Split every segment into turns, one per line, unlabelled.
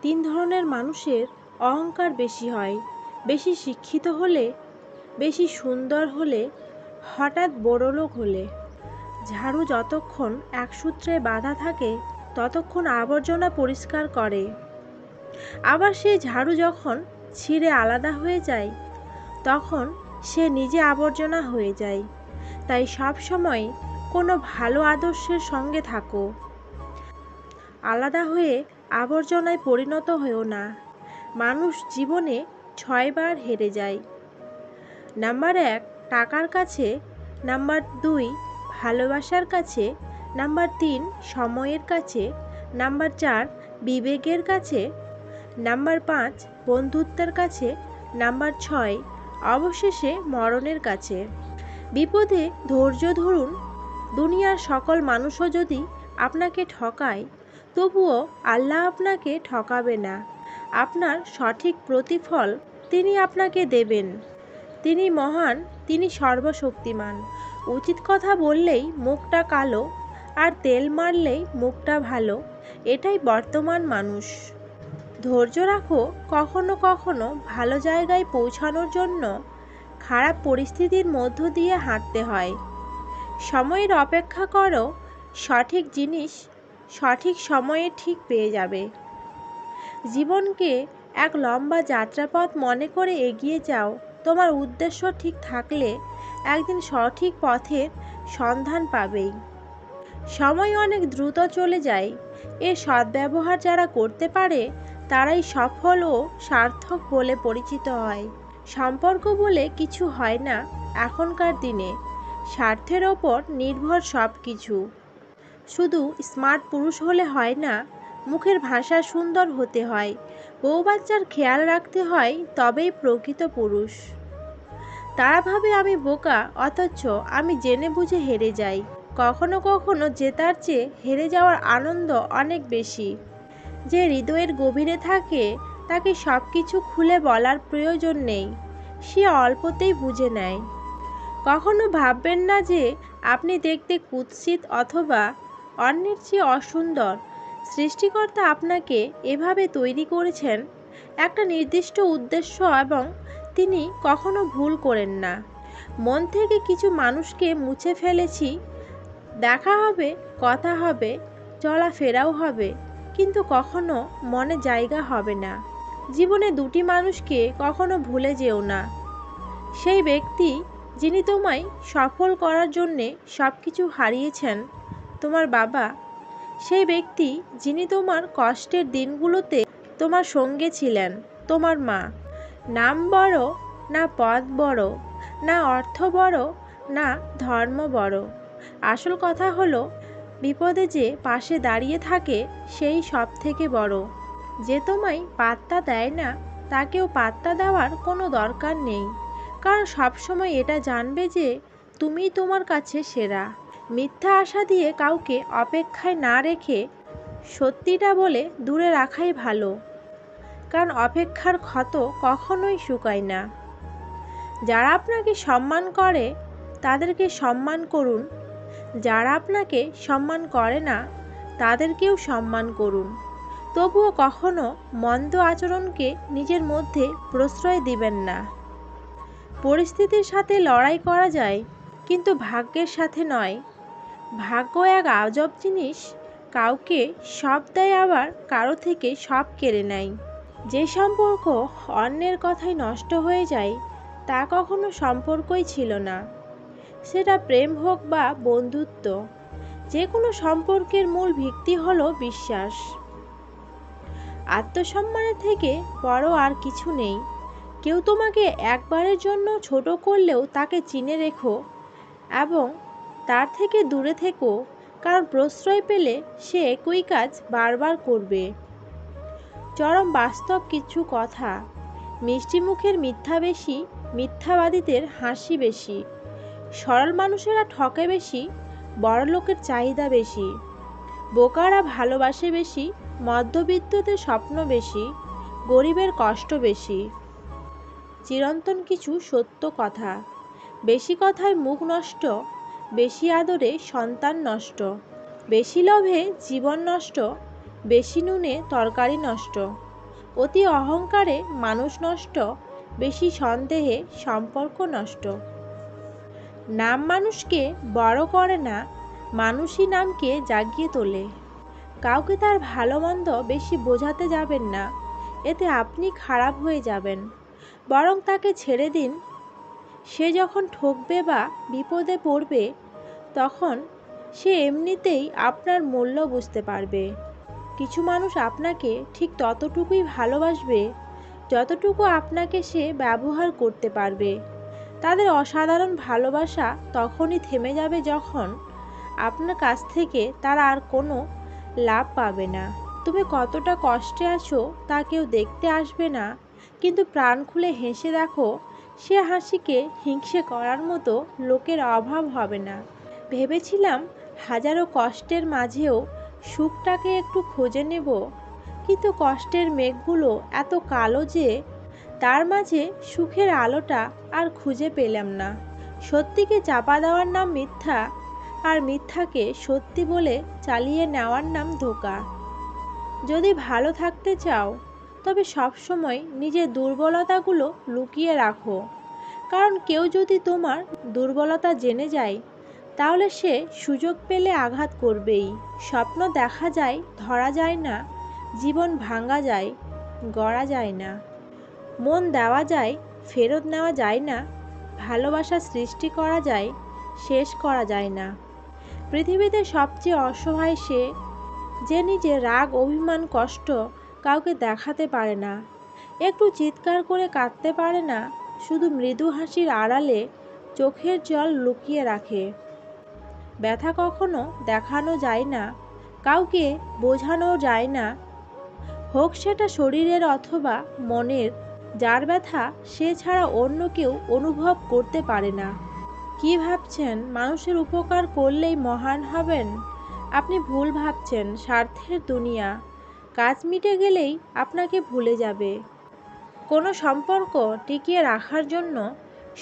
তিন ধরনের মানুষের অহংকার বেশি হয়। বেশি শিক্ষিত হলে, বেশি সুন্দর হলে, হঠাৎ বড়লোক হলে। ঝাড়ু যতক্ষণ এক সূত্রে বাঁধা থাকে ততক্ষণ আবর্জনা পরিষ্কার করে, আবার সেই ঝাড়ু যখন ছিঁড়ে আলাদা হয়ে যায় তখন সে নিজে আবর্জনা হয়ে যায়। তাই সব সময় কোনো ভালো আদর্শের সঙ্গে থাকো, আলাদা হয়ে আবর্জনায় পরিণত হয়েও না। মানুষ জীবনে 6 বার হেরে যায়। নাম্বার 1 টাকার কাছে, নাম্বার 2 ভালোবাসার কাছে, নাম্বার 3 সময়ের কাছে, নাম্বার 4 বিবেকের কাছে, নাম্বার 5 বন্ধুত্বের কাছে, নাম্বার 6 অবশেষে মরণের কাছে। বিপদে ধৈর্য ধরুন। দুনিয়ার সকল মানুষও যদি আপনাকে ঠকায় তবুও আল্লাহ আপনাকে ঠকাবে না। আপনার সঠিক প্রতিফল তিনি আপনাকে দেবেন। তিনি মহান, তিনি সর্বশক্তিমান। উচিত কথা বললেই মুখটা কালো, আর তেল মারলেই মুখটা ভালো, এটাই বর্তমান মানুষ। ধৈর্য রাখো। কখনো কখনো ভালো জায়গায় পৌঁছানোর জন্য খারাপ পরিস্থিতির মধ্য দিয়ে হাঁটতে হয়। সময়ের অপেক্ষা করো, সঠিক জিনিস সঠিক সময়ে ঠিক পেয়ে যাবে। জীবনকে এক লম্বা যাত্রাপথ মনে করে এগিয়ে যাও। তোমার উদ্দেশ্য ঠিক থাকলে একদিন সঠিক পথের সন্ধান পাবেই। সময় অনেক দ্রুত চলে যায়। এর সদ্ব্যবহার যারা করতে পারে তারাই সফল ও সার্থক বলে পরিচিত হয়। সম্পর্ক বলে কিছু হয় না এখনকার দিনে। স্বার্থের ওপর নির্ভর সব কিছু। শুধু স্মার্ট পুরুষ হলে হয় না, মুখের ভাষা সুন্দর হতে হয়, বউ বাচ্চার খেয়াল রাখতে হয়, তবেই প্রকৃত পুরুষ। তারা ভাবে আমি বোকা, অথচ আমি জেনে বুঝে হেরে যাই। কখনো কখনো জেতার চেয়ে হেরে যাওয়ার আনন্দ অনেক বেশি। যে হৃদয়ের গভীরে থাকে তাকে সব কিছু খুলে বলার প্রয়োজন নেই, সে অল্পতেই বুঝে নেয়। কখনো ভাববেন না যে আপনি দেখতে কুৎসিত অথবা অন্যের চেয়ে অসুন্দর। সৃষ্টিকর্তা আপনাকে এভাবে তৈরি করেছেন একটা নির্দিষ্ট উদ্দেশ্য, এবং তিনি কখনো ভুল করেন না। মন থেকে কিছু মানুষকে মুছে ফেলেছি। দেখা হবে, কথা হবে, চলাফেরাও হবে, কিন্তু কখনো মনে জায়গা হবে না। জীবনে দুটি মানুষকে কখনো ভুলে যেও না। সেই ব্যক্তি যিনি তোমায় সফল করার জন্যে সব কিছু হারিয়েছেন, তোমার বাবা। সেই ব্যক্তি যিনি তোমার কষ্টের দিনগুলোতে তোমার সঙ্গে ছিলেন, তোমার মা। নাম বড় না, পদ বড় না, অর্থ বড় না, ধর্ম বড়, আসল কথা হলো বিপদে যে পাশে দাঁড়িয়ে থাকে সেই সব থেকে বড়। যে তোমায় পাত্তা দেয় না তাকেও পাত্তা দেওয়ার কোনো দরকার নেই, কারণ সবসময় এটা জানবে যে তুমিই তোমার কাছে সেরা। মিথ্যা আশা দিয়ে কাউকে অপেক্ষায় না রেখে সত্যিটা বলে দূরে রাখাই ভালো, কারণ অপেক্ষার ক্ষত কখনোই শুকায় না। যারা আপনাকে সম্মান করে তাদেরকে সম্মান করুন, যারা আপনাকে সম্মান করে না তাদেরকেও সম্মান করুন। তবুও কখনো মন্দ আচরণকে নিজের মধ্যে প্রশ্রয় দিবেন না। পরিস্থিতির সাথে লড়াই করা যায়, কিন্তু ভাগ্যের সাথে নয়। ভাগ্য এক আজব জিনিস, কাউকে সব দেয় আবার কারো থেকে সব কেড়ে নেয়। যে সম্পর্ক অন্যের কথায় নষ্ট হয়ে যায় তা কখনো সম্পর্কই ছিল না, সেটা প্রেম হোক বা বন্ধুত্ব। যে কোনো সম্পর্কের মূল ভিত্তি হলো বিশ্বাস। আত্মসম্মানের থেকে বড় আর কিছু নেই। কেউ তোমাকে একবারের জন্য ছোট করলেও তাকে চিনে রেখো এবং তার থেকে দূরে থেকো, কারণ প্রশ্রয় পেলে সে একই কাজ বারবার করবে। চরম বাস্তব কিছু কথা। মিষ্টি মুখের মিথ্যা বেশি, মিথ্যাবাদীদের হাসি বেশি। সরল মানুষেরা ঠকে বেশি, বড়লোকের চাহিদা বেশি। বোকারা ভালোবাসে বেশি, মধ্যবিত্তদের স্বপ্ন বেশি, গরিবের কষ্ট বেশি। চিরন্তন কিছু সত্য কথা। বেশি কথায় মুখ নষ্ট, বেশি আদরে সন্তান নষ্ট, বেশি লোভে জীবন নষ্ট, বেশি নুনে তরকারি নষ্ট। অতি অহংকারে মানুষ নষ্ট, বেশি সন্দেহে সম্পর্ক নষ্ট। নাম মানুষকে বড় করে না, মানুষই নামকে জাগিয়ে তোলে। কাউকে তার ভালো মন্দ বেশি বোঝাতে যাবেন না, এতে আপনি খারাপ হয়ে যাবেন। বরং তাকে ছেড়ে দিন। সে যখন ঠকবে বা বিপদে পড়বে, তখন সে এমনিতেই আপনার মূল্য বুঝতে পারবে। কিছু মানুষ আপনাকে ঠিক ততটুকুই ভালোবাসবে যতটুকু আপনাকে সে ব্যবহার করতে পারবে। তাদের অসাধারণ ভালোবাসা তখনই থেমে যাবে যখন আপনার কাছ থেকে তারা আর কোনো লাভ পাবে না। তুমি কতটা কষ্টে আছো তা কেউ দেখতে আসবে না, কিন্তু প্রাণ খুলে হেসে দেখো, সে হাসিকে হিংসে করার মতো লোকের অভাব হবে না। ভেবেছিলাম হাজারো কষ্টের মাঝেও সুখটাকে একটু খুঁজে নেব, কিন্তু কষ্টের মেঘগুলো এত কালো যে তার মাঝে সুখের আলোটা আর খুঁজে পেলাম না। সত্যিকে চাপা দেওয়ার নাম মিথ্যা, আর মিথ্যাকে সত্যি বলে চালিয়ে নেওয়ার নাম ধোঁকা। যদি ভালো থাকতে চাও, তবে সবসময় নিজের দুর্বলতাগুলো লুকিয়ে রাখো, কারণ কেউ যদি তোমার দুর্বলতা জেনে যায়, তাহলে সে সুযোগ পেলে আঘাত করবেই। স্বপ্ন দেখা যায়, ধরা যায় না। জীবন ভাঙা যায়, গড়া যায় না। মন দেওয়া যায়, ফেরত নেওয়া যায় না। ভালোবাসা সৃষ্টি করা যায়, শেষ করা যায় না। পৃথিবীতে সবচেয়ে অসহায় সে, যে নিজের রাগ, অভিমান, কষ্ট কাউকে দেখাতে পারে না, একটু চিৎকার করে কাঁদতে পারে না, শুধু মৃদু হাসির আড়ালে চোখের জল লুকিয়ে রাখে। ব্যথা কখনো দেখানো যায় না, কাউকে বোঝানো যায় না, হোক সেটা শরীরের অথবা মনের। যার ব্যথা সে ছাড়া অন্য কেউ অনুভব করতে পারে না। কি ভাবছেন মানুষের উপকার করলেই মহান হবেন? আপনি ভুল ভাবছেন। স্বার্থের দুনিয়া, কাজ মিটে গেলেই আপনাকে ভুলে যাবে। কোনো সম্পর্ক টিকিয়ে রাখার জন্য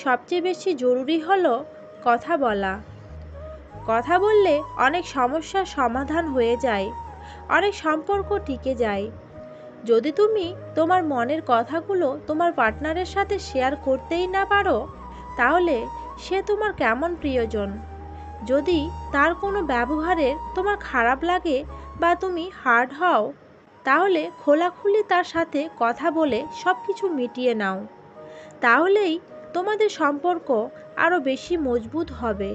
সবচেয়ে বেশি জরুরি হলো কথা বলা। কথা বললে অনেক সমস্যার সমাধান হয়ে যায়, অনেক সম্পর্ক টিকে যায়। যদি তুমি তোমার মনের কথাগুলো তোমার পার্টনারের সাথে শেয়ার করতেই না পারো, তাহলে সে তোমার কেমন প্রিয়জন? যদি তার কোনো ব্যবহারের তোমার খারাপ লাগে বা তুমি হার্ট হও, তাহলে খোলাখুলি তার সাথে কথা বলে সব কিছু মিটিয়ে নাও। তাহলেই তোমাদের সম্পর্ক আরও বেশি মজবুত হবে।